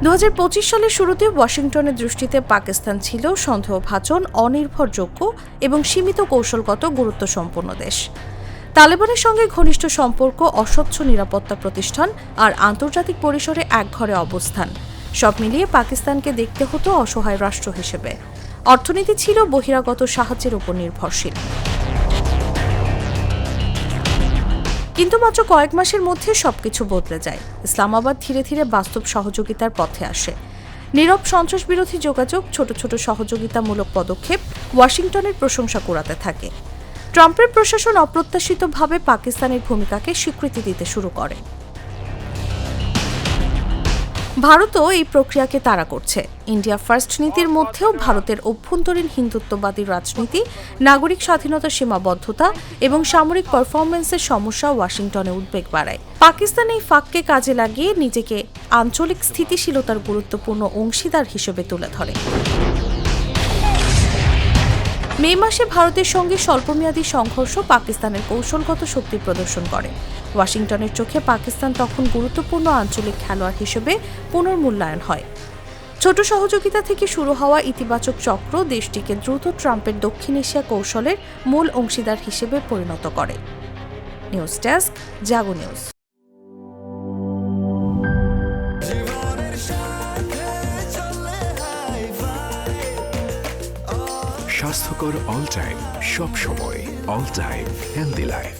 2025 সালের শুরুতে ওয়াশিংটনের দৃষ্টিতে পাকিস্তান ছিল সন্দেহভাজন, অনির্ভরযোগ্য এবং সীমিত কৌশলগত গুরুত্বসম্পন্ন দেশ। তালেবানের সঙ্গে ঘনিষ্ঠ সম্পর্ক, অস্বচ্ছ নিরাপত্তা প্রতিষ্ঠান আর আন্তর্জাতিক পরিসরে একঘরে অবস্থান সব মিলিয়ে পাকিস্তানকে দেখতে হতো অসহায় রাষ্ট্র হিসেবে। অর্থনীতি ছিল বহিরাগত সাহায্যের উপর নির্ভরশীল। কিন্তু মাত্র কয়েক মাসের মধ্যে সবকিছু বদলে যায়। ইসলামাবাদ ধীরে ধীরে বাস্তব সহযোগিতার পথে আসে। নীরব সন্ত্রাস বিরোধী যোগাযোগ, ছোট ছোট সহযোগিতামূলক পদক্ষেপ ওয়াশিংটনের প্রশংসা কুড়াতে থাকে। ট্রাম্পের প্রশাসন অপ্রত্যাশিতভাবে পাকিস্তানের ভূমিকাকে স্বীকৃতি দিতে শুরু করে। ভারতও এই প্রক্রিয়াকে তাড়া করছে। ইন্ডিয়া ফার্স্ট নীতির মধ্যেও ভারতের অভ্যন্তরীণ হিন্দুত্ববাদী রাজনীতি, নাগরিক স্বাধীনতার সীমাবদ্ধতা এবং সামরিক পারফরমেন্সের সমস্যা ওয়াশিংটনে উদ্বেগ বাড়ায়। পাকিস্তান এই ফাঁককে কাজে লাগিয়ে নিজেকে আঞ্চলিক স্থিতিশীলতার গুরুত্বপূর্ণ অংশীদার হিসেবে তুলে ধরে। মে মাসে ভারতের সঙ্গে স্বল্পমেয়াদী সংঘর্ষ পাকিস্তানের কৌশলগত শক্তি প্রদর্শন করে। ওয়াশিংটনের চোখে পাকিস্তান তখন গুরুত্বপূর্ণ আঞ্চলিক খেলোয়াড় হিসেবে পুনর্মূল্যায়ন হয়। ছোট সহযোগিতা থেকে শুরু হওয়া ইতিবাচক চক্র দেশটিকে দ্রুত ট্রাম্পের দক্ষিণ এশিয়া কৌশলের মূল অংশীদার হিসেবে পরিণত করে। নিউজ ডেস্ক, জাগো নিউজ। স্বাস্থ্যকর অল টাইম, সব সময় অল টাইম হেলদি লাইফ।